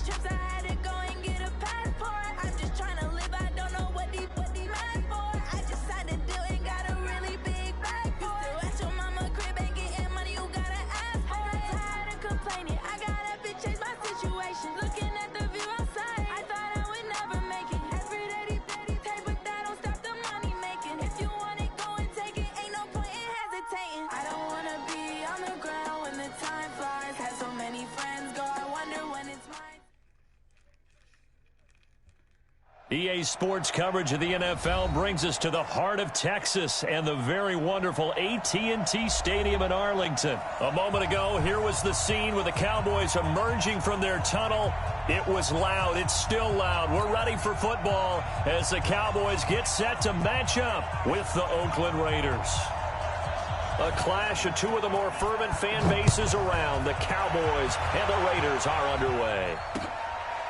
trips, I had to go and get a passport. I'm just trying to live, I don't know what these mad for. I just signed a deal and got a really big bag for it. At your mama crib ain't getting money, you gotta ask for it. Tired of complaining, I got up and changed my situation. Looking at the view outside, I thought I would never make it. Every day these take, but that don't stop the money making. If you want it, go and take it, ain't no point in hesitating. I don't wanna be on the ground when the time flies. Had so many friends go, I wonder when it's mine. EA Sports coverage of the NFL brings us to the heart of Texas and the very wonderful AT&T Stadium in Arlington. A moment ago, here was the scene with the Cowboys emerging from their tunnel. It was loud. It's still loud. We're ready for football as the Cowboys get set to match up with the Oakland Raiders. A clash of two of the more fervent fan bases around. The Cowboys and the Raiders are underway.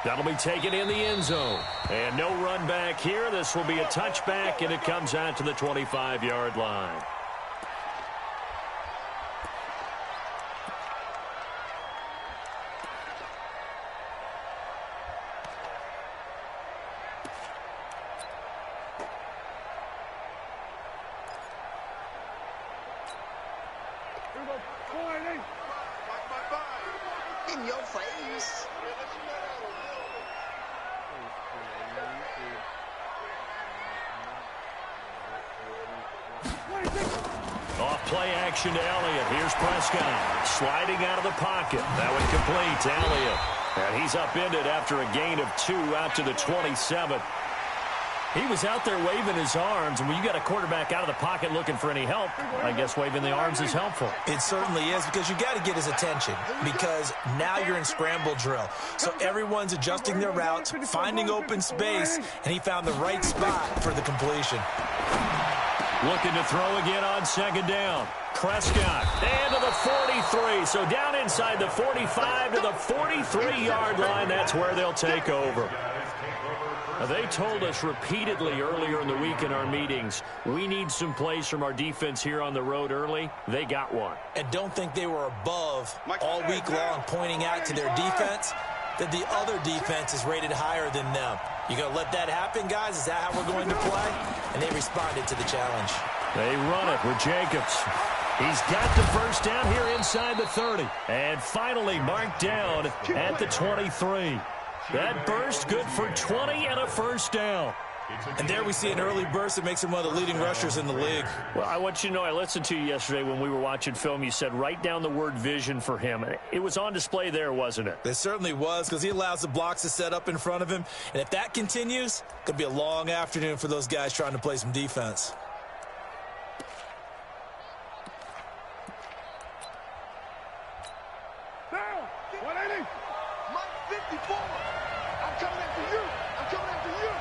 That'll be taken in the end zone. And no run back here. This will be a touchback, and it comes out to the 25-yard line. In your face. Off play action to Elliott. Here's Prescott sliding out of the pocket. That one complete to Elliott. And he's upended after a gain of 2 out to the 27. He was out there waving his arms, and when you got a quarterback out of the pocket looking for any help, I guess waving the arms is helpful. It certainly is, because you got to get his attention, because now you're in scramble drill. So everyone's adjusting their routes, finding open space, and he found the right spot for the completion. Looking to throw again on second down. Prescott, and to the 43. So down inside the 45 to the 43-yard line. That's where they'll take over. Now, they told us repeatedly earlier in the week in our meetings, we need some plays from our defense here on the road early. They got one. And don't think they were above all week long, pointing out to their defense that the other defense is rated higher than them. You going to let that happen, guys? Is that how we're going to play? And they responded to the challenge. They run it with Jacobs. He's got the first down here inside the 30. And finally marked down at the 23. That burst good for 20 and a first down. And there we see an early burst that makes him one of the leading rushers in the league. Well, I want you to know, I listened to you yesterday when we were watching film. You said write down the word vision for him. It was on display there, wasn't it? It certainly was, because he allows the blocks to set up in front of him. And if that continues, it could be a long afternoon for those guys trying to play some defense. Now, 180. Mike 54. I'm coming after you. I'm coming after you.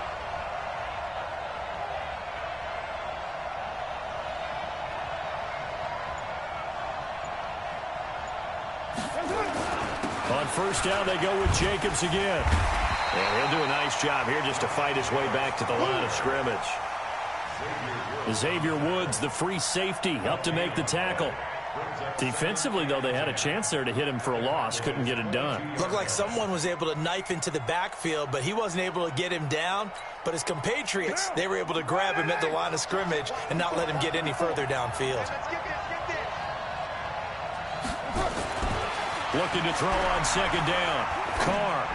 On first down, they go with Jacobs again. And he'll do a nice job here just to fight his way back to the line of scrimmage. Xavier Woods, the free safety, up to make the tackle. Defensively, though, they had a chance there to hit him for a loss. Couldn't get it done. Looked like someone was able to knife into the backfield, but he wasn't able to get him down. But his compatriots, they were able to grab him at the line of scrimmage and not let him get any further downfield. Looking to throw on second down. Carr.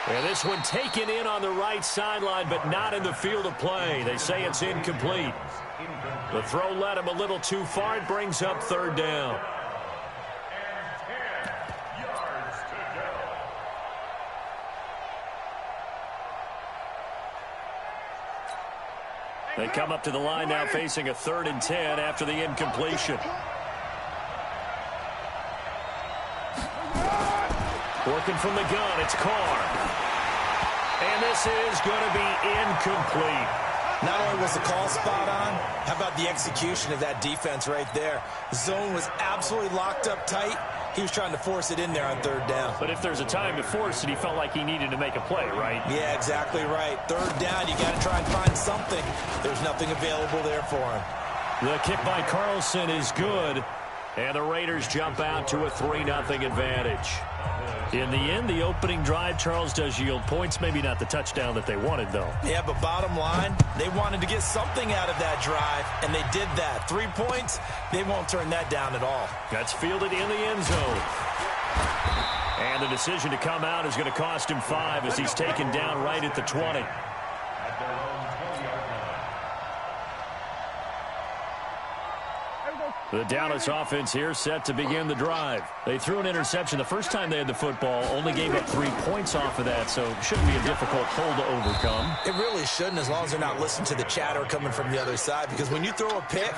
And this one taken in on the right sideline, but not in the field of play. They say it's incomplete. The throw led him a little too far. It brings up third down. They come up to the line now facing a 3rd and 10 after the incompletion. Working from the gun, it's Carr. And this is going to be incomplete. Not only was the call spot on, how about the execution of that defense right there? The zone was absolutely locked up tight. He was trying to force it in there on 3rd down. But if there's a time to force it, he felt like he needed to make a play, right? Yeah, exactly right. 3rd down, you got to try and find something. There's nothing available there for him. The kick by Carlson is good. And the Raiders jump out to a 3-0 advantage. In the end, the opening drive, Charles, does yield points. Maybe not the touchdown that they wanted, though. Yeah, but bottom line, they wanted to get something out of that drive, and they did that. 3 points, they won't turn that down at all. That's fielded in the end zone. And the decision to come out is going to cost him 5 as he's taken down right at the 20. The Dallas offense here set to begin the drive. They threw an interception the first time they had the football, only gave up 3 points off of that, so it shouldn't be a difficult hole to overcome. It really shouldn't, as long as they're not listening to the chatter coming from the other side, because when you throw a pick,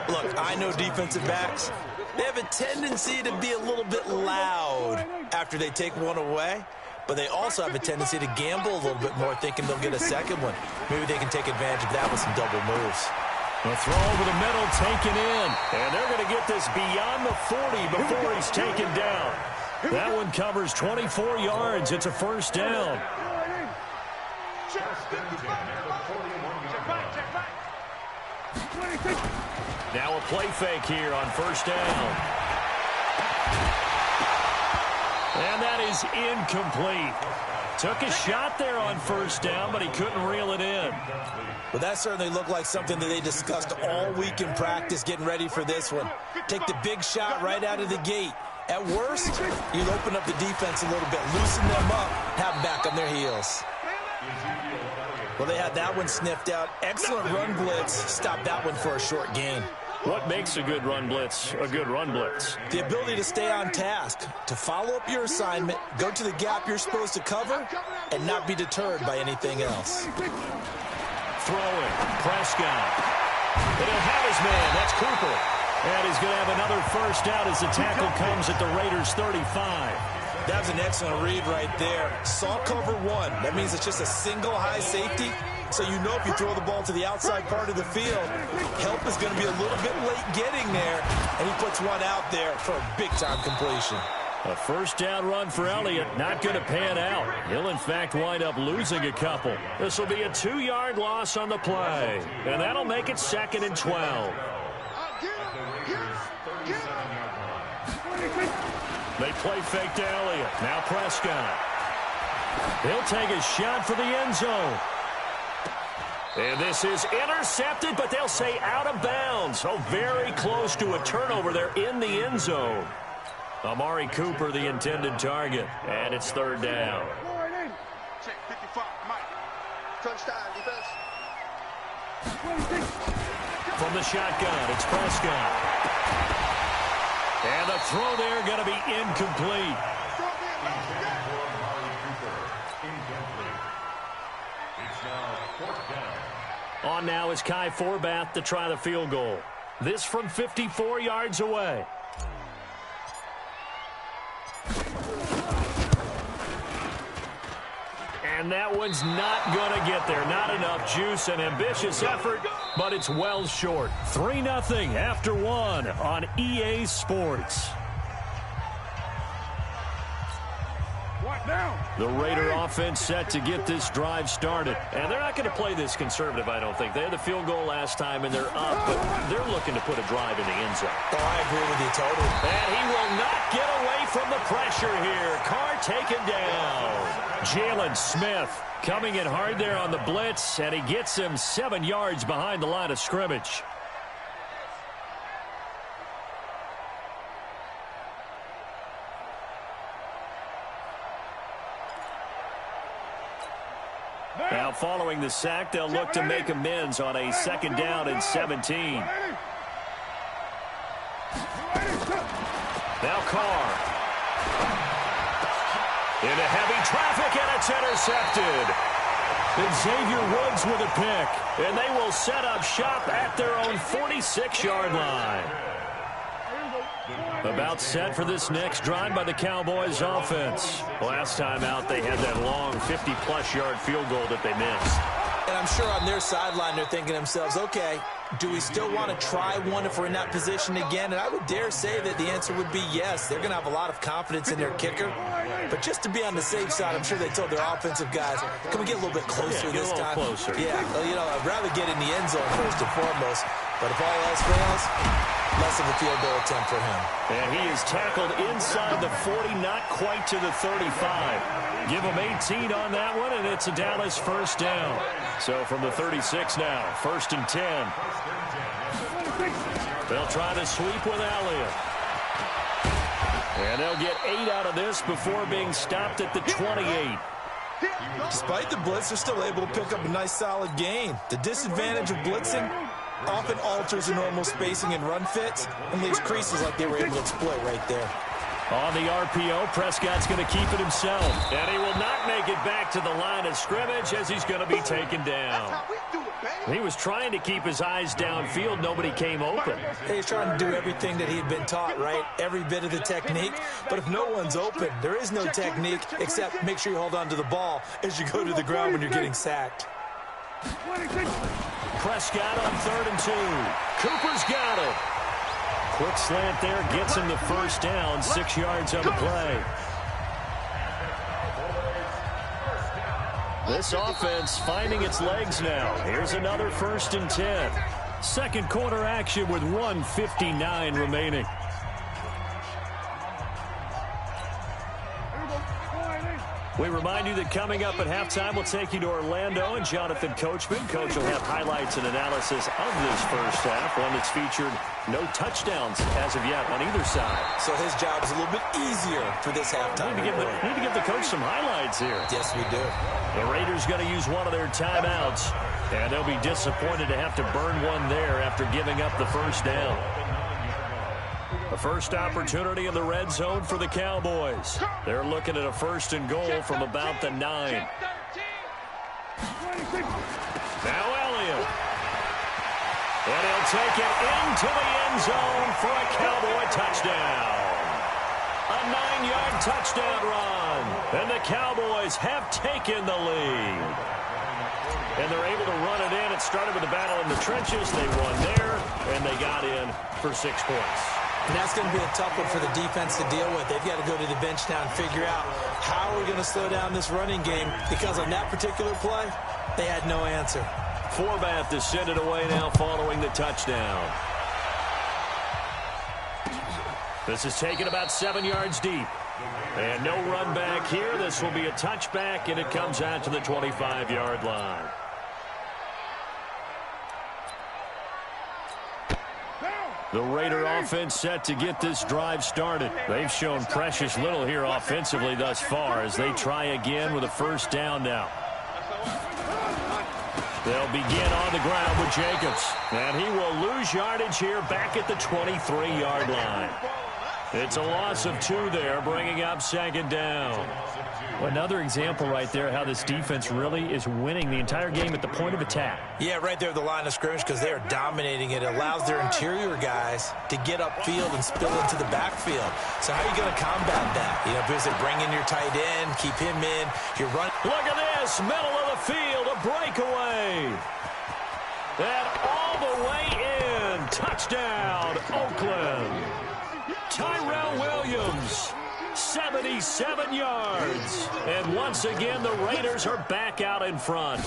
look, I know defensive backs, they have a tendency to be a little bit loud after they take one away, but they also have a tendency to gamble a little bit more, thinking they'll get a second one. Maybe they can take advantage of that with some double moves. The throw over the middle taken in. And they're going to get this beyond the 40 before he's taken down. That one covers 24 yards. It's a first down. Now a play fake here on first down. And that is incomplete. Took a shot there on first down, but he couldn't reel it in. Well, that certainly looked like something that they discussed all week in practice, getting ready for this one. Take the big shot right out of the gate. At worst, you'll open up the defense a little bit, loosen them up, have them back on their heels. Well, they had that one sniffed out. Excellent run blitz. Stop that one for a short gain. What makes a good run blitz a good run blitz? The ability to stay on task, to follow up your assignment, go to the gap you're supposed to cover, and not be deterred by anything else. Throwing, Prescott. And he'll have his man. That's Cooper. And he's going to have another first down as the tackle comes at the Raiders' 35. That was an excellent read right there. Saw cover 1. That means it's just a single high safety. So you know if you throw the ball to the outside part of the field, help is going to be a little bit late getting there. And he puts one out there for a big-time completion. A first down run for Elliott, not going to pan out. He'll, in fact, wind up losing a couple. This will be a 2-yard loss on the play. And that'll make it 2nd and 12. They play fake to Elliott. Now Prescott. He'll take a shot for the end zone. And this is intercepted, but they'll say out of bounds. So very close to a turnover there in the end zone. Amari Cooper, the intended target. And it's 3rd down. Check 55, Mike. Touchdown, defense. From the shotgun, it's Prescott. And the throw there going to be incomplete. On now is Kai Forbath to try the field goal. This from 54 yards away. And that one's not going to get there. Not enough juice, an ambitious effort, but it's well short. 3-0 after 1 on EA Sports. The Raider offense set to get this drive started. And they're not going to play this conservative, I don't think. They had the field goal last time, and they're up, but they're looking to put a drive in the end zone. Oh, I agree with you totally. And he will not get away from the pressure here. Carr taken down. Jalen Smith coming in hard there on the blitz, and he gets him 7 yards behind the line of scrimmage. Now, following the sack, they'll look to make amends on a 2nd down and 17. Now Carr. Into heavy traffic, and it's intercepted. And Xavier Woods with a pick. And they will set up shop at their own 46-yard line. About set for this next drive by the Cowboys offense. Last time out, they had that long 50-plus yard field goal that they missed. And I'm sure on their sideline, they're thinking to themselves, okay, do we still want to try one if we're in that position again? And I would dare say that the answer would be yes. They're going to have a lot of confidence in their kicker. But just to be on the safe side, I'm sure they told their offensive guys, can we get a little bit closer this time? Closer. Yeah, well, you know, I'd rather get in the end zone first and foremost. But if all else fails, less of a field goal attempt for him. And he is tackled inside the 40, not quite to the 35. Give him 18 on that one, and it's a Dallas first down. So from the 36 now, 1st and 10. They'll try to sweep with Elliott. And they'll get 8 out of this before being stopped at the 28. Despite the blitz, they're still able to pick up a nice solid gain. The disadvantage of blitzing often alters the normal spacing and run fits and leaves creases like they were able to exploit right there. On the RPO, Prescott's going to keep it himself. And he will not make it back to the line of scrimmage as he's going to be taken down. He was trying to keep his eyes downfield. Nobody came open. He's trying to do everything that he had been taught, right? Every bit of the technique. But if no one's open, there is no technique except make sure you hold on to the ball as you go to the ground when you're getting sacked. Prescott on 3rd and 2. Cooper's got it. Quick slant there, gets him the first down, 6 yards on the play. This offense finding its legs now. Here's another 1st and 10. Second quarter action with 1:59 remaining. We remind you that coming up at halftime, we'll take you to Orlando and Jonathan Coachman. Coach will have highlights and analysis of this first half, one that's featured no touchdowns as of yet on either side. So his job is a little bit easier for this halftime. Need to give the coach some highlights here. Yes, we do. The Raiders going to use one of their timeouts, and they'll be disappointed to have to burn one there after giving up the first down. The first opportunity in the red zone for the Cowboys. They're looking at a 1st and goal from about the 9. Now Elliott. And he'll take it into the end zone for a Cowboy touchdown. A 9-yard touchdown run. And the Cowboys have taken the lead. And they're able to run it in. It started with a battle in the trenches. They won there, and they got in for 6 points. And that's going to be a tough one for the defense to deal with. They've got to go to the bench now and figure out how we're going to slow down this running game, because on that particular play, they had no answer. Forbath is sent it away now following the touchdown. This is taken about 7 yards deep. And no run back here. This will be a touchback, and it comes out to the 25-yard line. The Raider offense set to get this drive started. They've shown precious little here offensively thus far as they try again with a first down now. They'll begin on the ground with Jacobs. And he will lose yardage here back at the 23-yard line. It's a loss of 2 there, bringing up 2nd down. Another example right there how this defense really is winning the entire game at the point of attack. Yeah, right there at the line of scrimmage, because they are dominating it. It allows their interior guys to get upfield and spill into the backfield. So how are you going to combat that? You know, because they bring in your tight end, keep him in, you're running. Look at this, middle of the field, a breakaway. And all the way in, touchdown, Oakland. Tyrell Williams. 77 yards. And once again, the Raiders are back out in front.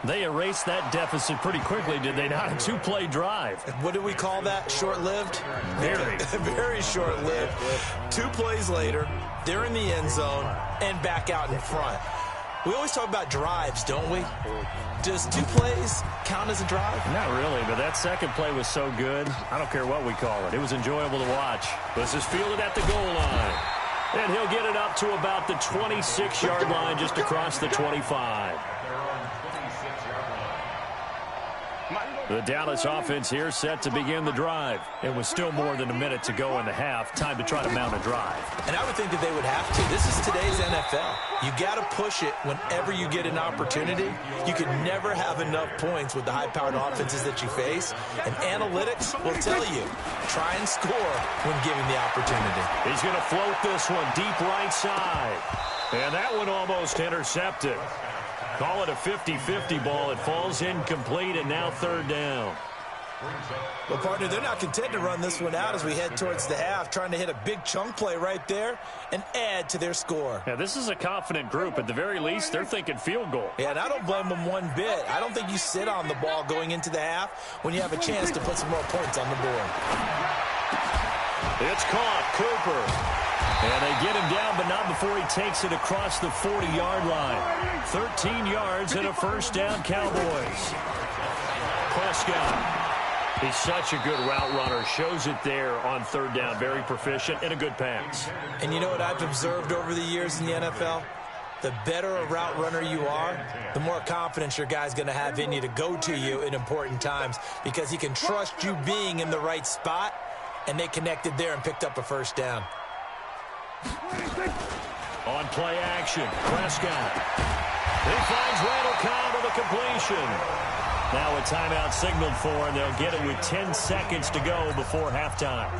They erased that deficit pretty quickly, did they not? A 2-play drive. What do we call that? Short-lived? Very. Very short-lived. 2 plays later, they're in the end zone and back out in front. We always talk about drives, don't we? Does 2 plays count as a drive? Not really, but that second play was so good. I don't care what we call it. It was enjoyable to watch. This is fielded at the goal line. And he'll get it up to about the 26-yard line, just across the 25. The Dallas offense here set to begin the drive. It was still more than a minute to go in the half. Time to try to mount a drive. And I would think that they would have to. This is today's NFL. You got to push it whenever you get an opportunity. You can never have enough points with the high-powered offenses that you face. And analytics will tell you, try and score when given the opportunity. He's going to float this one deep right side. And that one almost intercepted. Call it a 50-50 ball. It falls incomplete, and now 3rd down. Well, partner, they're not content to run this one out as we head towards the half, trying to hit a big chunk play right there and add to their score. Yeah, this is a confident group. At the very least, they're thinking field goal. Yeah, and I don't blame them one bit. I don't think you sit on the ball going into the half when you have a chance to put some more points on the board. It's caught, Cooper. And they get him down, but not before he takes it across the 40-yard line. 13 yards and a first down, Cowboys. Prescott. He's such a good route runner. Shows it there on third down. Very proficient and a good pass. And you know what I've observed over the years in the NFL? The better a route runner you are, the more confidence your guy's going to have in you to go to you in important times because he can trust you being in the right spot, and they connected there and picked up a first down. On play action, Prescott. He finds Randall Cobb with a completion. Now a timeout signaled for, and they'll get it with 10 seconds to go before halftime.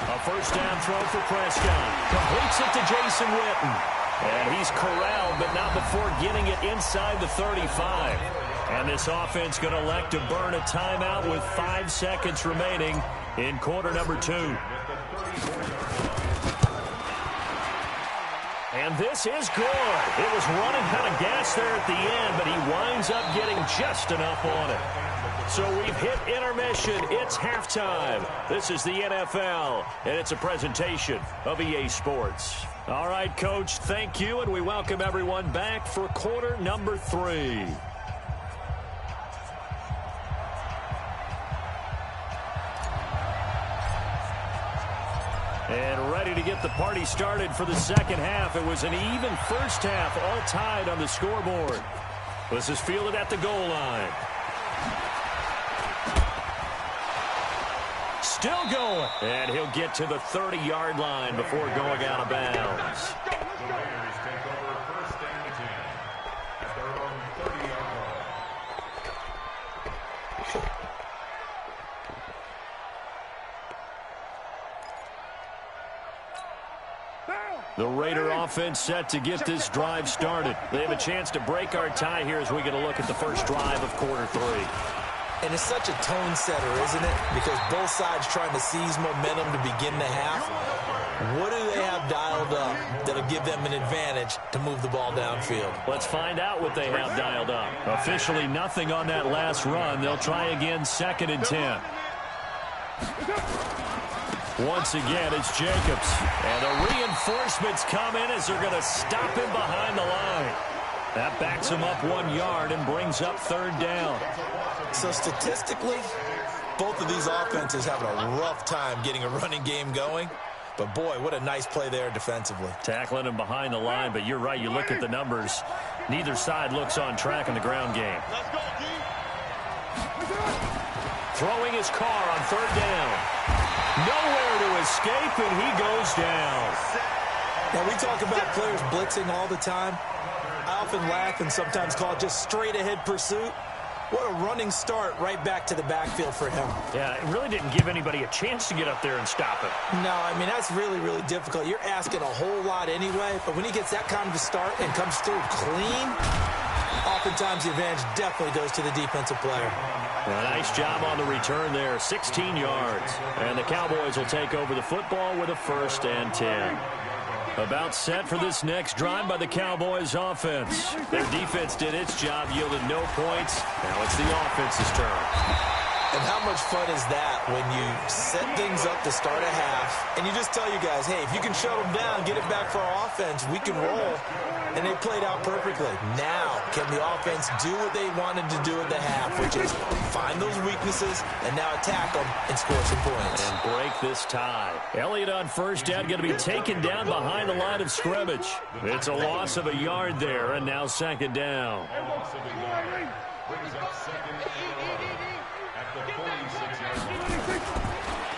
A first down throw for Prescott. Completes it to Jason Witten. And he's corralled, but not before getting it inside the 35. And this offense going to elect to burn a timeout with 5 seconds remaining in quarter number 2. And this is good. It was running out of gas there at the end, but he winds up getting just enough on it. So we've hit intermission. It's halftime. This is the NFL, and it's a presentation of EA Sports. All right, Coach, thank you, and we welcome everyone back for quarter number 3. And ready to get the party started for the second half. It was an even first half, all tied on the scoreboard. This is fielded at the goal line. Still going. And he'll get to the 30-yard line before going out of bounds. The Raider offense set to get this drive started. They have a chance to break our tie here as we get a look at the first drive of quarter 3. And it's such a tone setter, isn't it? Because both sides trying to seize momentum to begin the half. What do they have dialed up that'll give them an advantage to move the ball downfield? Let's find out what they have dialed up. Officially nothing on that last run. They'll try again, 2nd and 10. Once again, it's Jacobs. And the reinforcements come in as they're going to stop him behind the line. That backs him up 1 yard and brings up 3rd down. So statistically, both of these offenses having a rough time getting a running game going. But, boy, what a nice play there defensively. Tackling him behind the line, but you're right. You look at the numbers. Neither side looks on track in the ground game. Throwing his car on 3rd down. Nowhere to escape, and he goes down. Now, we talk about players blitzing all the time. I often laugh and sometimes call it just straight-ahead pursuit. What a running start right back to the backfield for him. Yeah, it really didn't give anybody a chance to get up there and stop him. No, I mean, that's really, really difficult. You're asking a whole lot anyway, but when he gets that kind of a start and comes through clean, oftentimes the advantage definitely goes to the defensive player. Well, nice job on the return there, 16 yards. And the Cowboys will take over the football with a 1st and 10. About set for this next drive by the Cowboys offense. Their defense did its job, yielded no points. Now it's the offense's turn. And how much fun is that when you set things up to start a half and you just tell you guys, hey, if you can shut them down, get it back for our offense, we can roll. And they played out perfectly. Now, can the offense do what they wanted to do at the half, which is find those weaknesses and now attack them and score some points. And break this tie. Elliott on 1st down, going to be taken down behind the line of scrimmage. It's a loss of a yard there, and now 2nd down.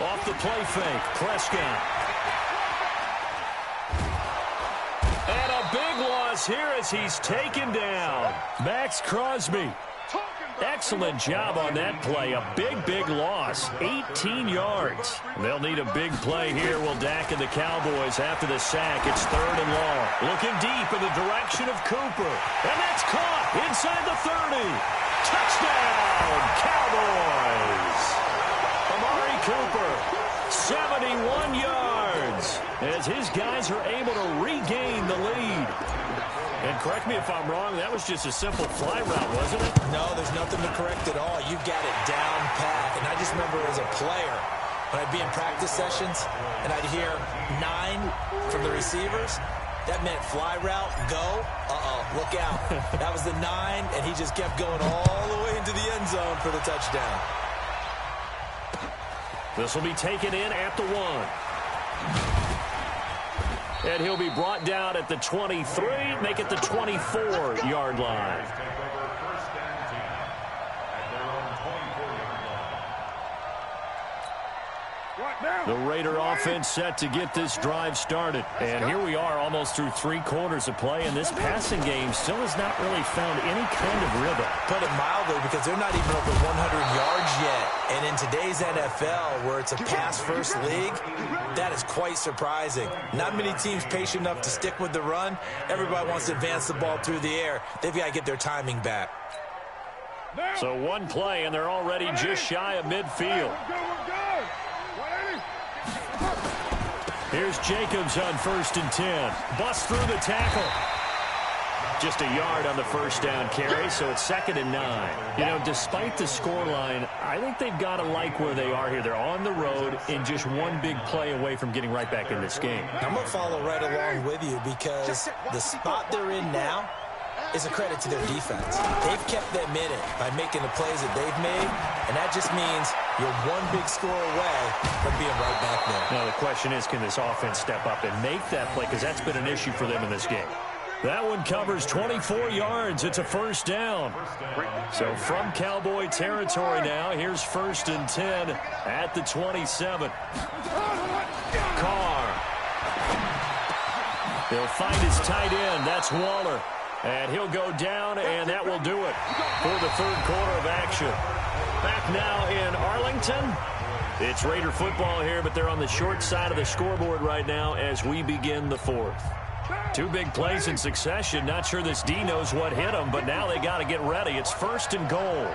Off the play fake, Prescott. And a big loss here as he's taken down. Max Crosby Excellent job on that play. A big loss. 18 yards. They'll need a big play here. Will Dak and the Cowboys after the sack. It's 3rd and long. Looking deep in the direction of Cooper. And that's caught inside the 30. Touchdown, Cowboys. Amari Cooper, 71 yards, as his guys are able to regain the lead. And correct me if I'm wrong, that was just a simple fly route, wasn't it? No, there's nothing to correct at all. You've got it down pat. And I just remember as a player, when I'd be in practice sessions and I'd hear 9 from the receivers, that meant fly route, go, look out. That was the 9, and he just kept going all the way into the end zone for the touchdown. This will be taken in at the 1. And he'll be brought down at the 23, make it the 24-yard line. The Raider offense set to get this drive started. And here we are almost through 3 quarters of play, and this passing game still has not really found any kind of rhythm. Put it mildly, because they're not even over 100 yards yet. And in today's NFL, where it's a pass-first league, that is quite surprising. Not many teams patient enough to stick with the run. Everybody wants to advance the ball through the air. They've got to get their timing back. So 1 play, and they're already just shy of midfield. Here's Jacobs on 1st and 10. Busts through the tackle. Just a yard on the first down carry, so it's 2nd and 9. You know, despite the scoreline, I think they've got to like where they are here. They're on the road and just 1 big play away from getting right back in this game. I'm going to follow right along with you, because the spot they're in now is a credit to their defense. They've kept them in it by making the plays that they've made, and that just means you're 1 big score away from being right back there. Now the question is, can this offense step up and make that play, because that's been an issue for them in this game. That one covers 24 yards. It's a 1st down. So from Cowboy territory now, here's 1st and 10 at the 27. Carr. He'll find his tight end. That's Waller. And he'll go down, and that will do it for the 3rd quarter of action. Back now in Arlington. It's Raider football here, but they're on the short side of the scoreboard right now as we begin the 4th. 2 big plays in succession. Not sure this D knows what hit them, but now they got to get ready. It's 1st and goal.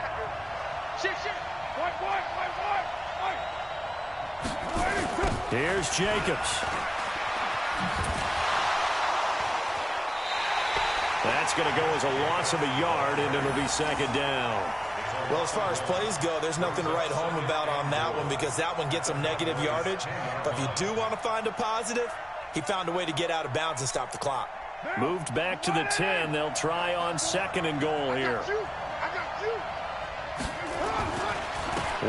Here's Jacobs. That's going to go as a loss of a yard, and it'll be 2nd down. Well, as far as plays go, there's nothing to write home about on that one, because that one gets some negative yardage. But if you do want to find a positive, he found a way to get out of bounds and stop the clock. Moved back to the 10. They'll try on 2nd and goal here.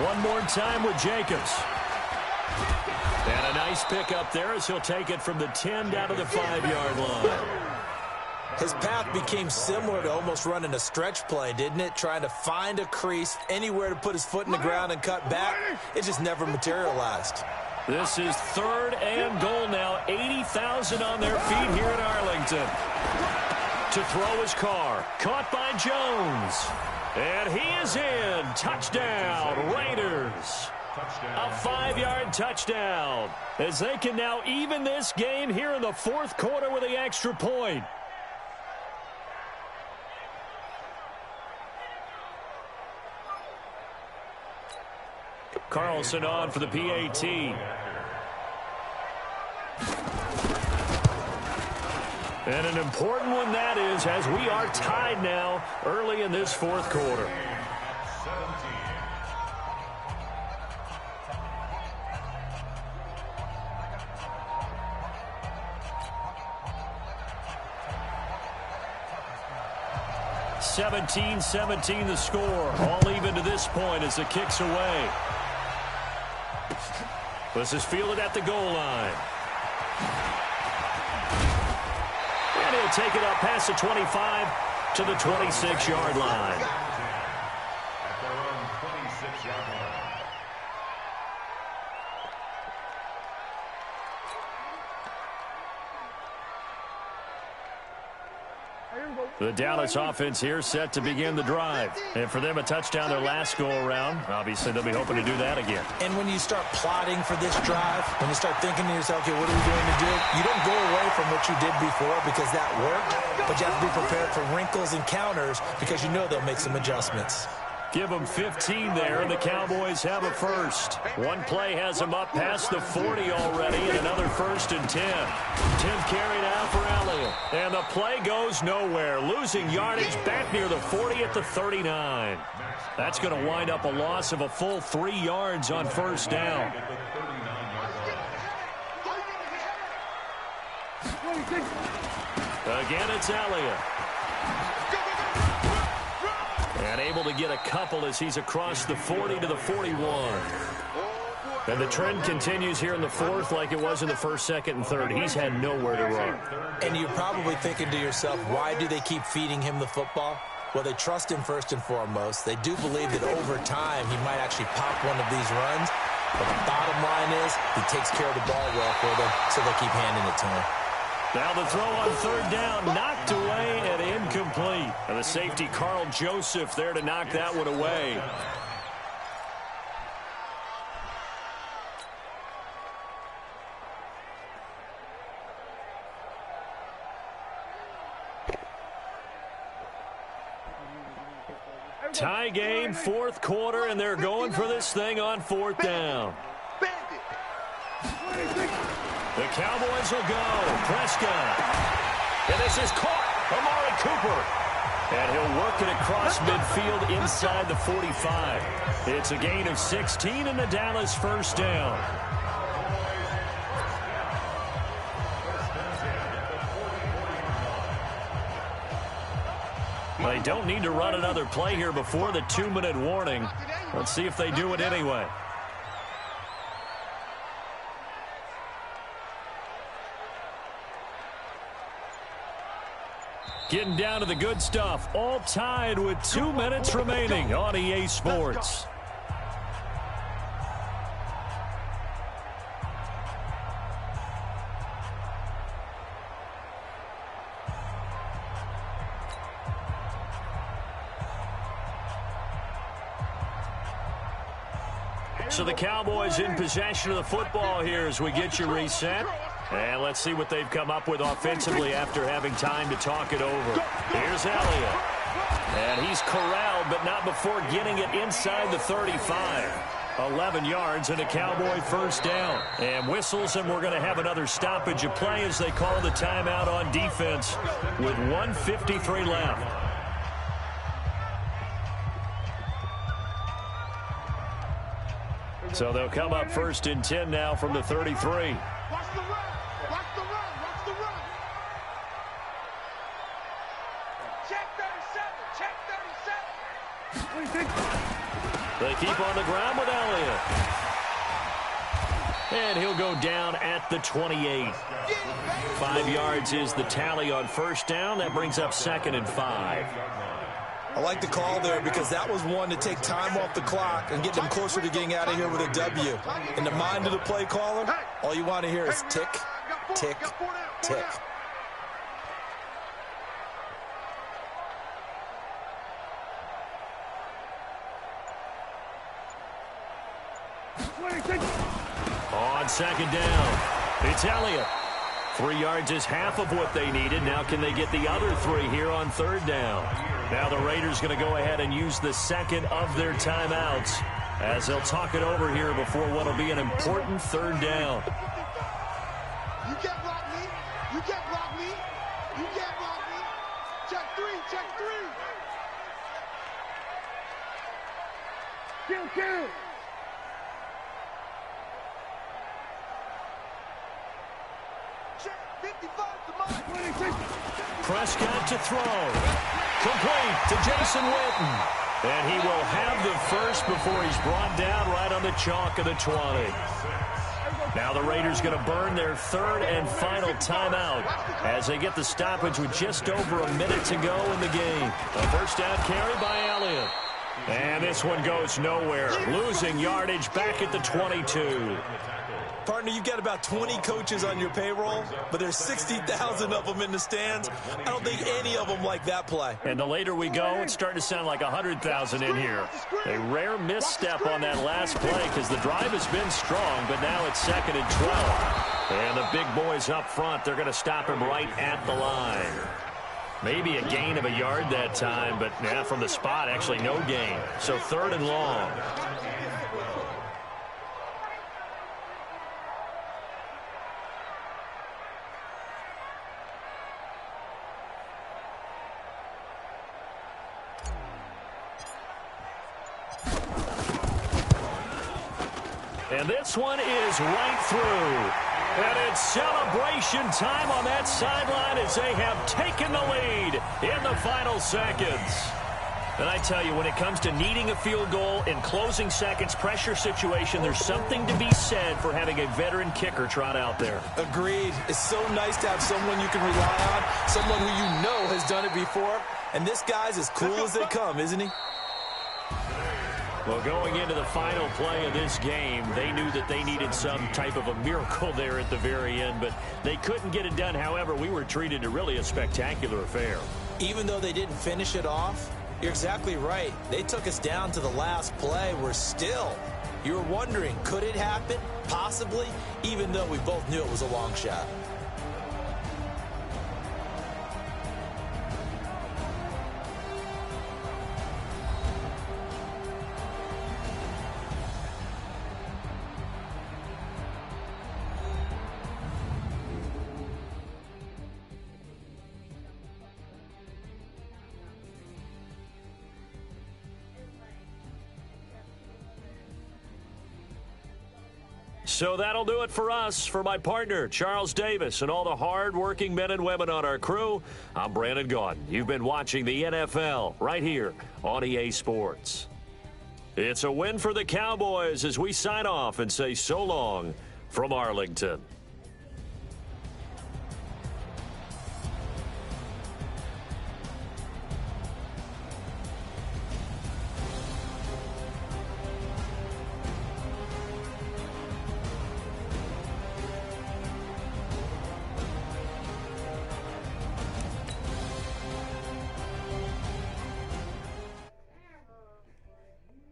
One more time with Jacobs. And a nice pickup there as he'll take it from the 10 down to the 5-yard line. His path became similar to almost running a stretch play, didn't it? Trying to find a crease, anywhere to put his foot in the ground and cut back. It just never materialized. This is 3rd and goal now. 80,000 on their feet here in Arlington. To throw his Carr. Caught by Jones. And he is in. Touchdown, Raiders. A 5-yard touchdown. As they can now even this game here in the 4th quarter with the extra point. Carlson on for the PAT. And an important one that is, as we are tied now early in this 4th quarter. (17-17) the score. All even to this point as the kick's away. This is fielded at the goal line. And he'll take it up past the 25 to the 26-yard line. At their own 26-yard line. Here we go. The Dallas offense here set to begin the drive. And for them, a touchdown their last go-around. Obviously, they'll be hoping to do that again. And when you start plotting for this drive, when you start thinking to yourself, okay, what are we going to do? You don't go away from what you did before because that worked, but you have to be prepared for wrinkles and counters because you know they'll make some adjustments. Give them 15 there, and the Cowboys have a first. One play has them up past the 40 already, and another 1st and 10. 10th carry now for Elliott. And the play goes nowhere, losing yardage back near the 40 at the 39. That's going to wind up a loss of a full 3 yards on 1st down. Again, it's Elliott. And able to get a couple as he's across the 40 to the 41. And the trend continues here in the 4th like it was in the 1st, 2nd, and 3rd. He's had nowhere to run. And you're probably thinking to yourself, why do they keep feeding him the football? Well, they trust him first and foremost. They do believe that over time he might actually pop one of these runs. But the bottom line is he takes care of the ball well for them, so they keep handing it to him. Now the throw on 3rd down, knocked away and incomplete. And the safety, Carl Joseph, there to knock that one away. Tie game, 4th quarter, and they're going for this thing on 4th down. The Cowboys will go. Prescott. And this is caught. Amari Cooper. And he'll work it across midfield inside the 45. It's a gain of 16 and the Dallas 1st down. They don't need to run another play here before the 2-minute warning. Let's see if they do it anyway. Getting down to the good stuff, all tied with 2 minutes remaining on EA Sports. So the Cowboys in possession of the football here as we get you reset. And let's see what they've come up with offensively after having time to talk it over. Here's Elliott. And he's corralled, but not before getting it inside the 35. 11 yards and a Cowboy 1st down. And whistles, and we're going to have another stoppage of play as they call the timeout on defense with 1:53 left. So they'll come up 1st and 10 now from the 33. They keep on the ground with Elliott. And he'll go down at the 28. 5 yards is the tally on 1st down. That brings up 2nd and 5. I like the call there because that was one to take time off the clock and get them closer to getting out of here with a W. In the mind of the play caller, all you want to hear is tick, tick, tick. On 2nd down, it's Elliott. 3 yards is half of what they needed. Now can they get the other 3 here on 3rd down? Now the Raiders going to go ahead and use the 2nd of their timeouts as they'll talk it over here before what will be an important 3rd down. You can't block me. You can't block me. You can't block me. Check 3. Check 3. Kill. Prescott to throw. Complete to Jason Witten. And he will have the first before he's brought down right on the chalk of the 20. Now the Raiders going to burn their 3rd and final timeout as they get the stoppage with just over a minute to go in the game. A 1st down carry by Elliott. And this one goes nowhere, losing yardage back at the 22. Partner, you've got about 20 coaches on your payroll, but there's 60,000 of them in the stands. I don't think any of them like that play. And the later we go, it's starting to sound like 100,000 in here. A rare misstep on that last play because the drive has been strong, but now it's 2nd and 12. And the big boys up front, they're going to stop him right at the line. Maybe a gain of a yard that time, but yeah, from the spot, actually no gain. So 3rd and long. And this one is right through. And it's celebration time on that sideline as they have taken the lead in the final seconds. And I tell you, when it comes to needing a field goal in closing seconds, pressure situation, there's something to be said for having a veteran kicker trot out there. Agreed. It's so nice to have someone you can rely on, someone who you know has done it before. And this guy's as cool as they come, isn't he? Well, going into the final play of this game, they knew that they needed some type of a miracle there at the very end, but they couldn't get it done. However, we were treated to really a spectacular affair. Even though they didn't finish it off, you're exactly right. They took us down to the last play. We're still, you were wondering, could it happen? Possibly, even though we both knew it was a long shot. So that'll do it for us. For my partner, Charles Davis, and all the hard-working men and women on our crew, I'm Brandon Gaudin. You've been watching the NFL right here on EA Sports. It's a win for the Cowboys as we sign off and say so long from Arlington.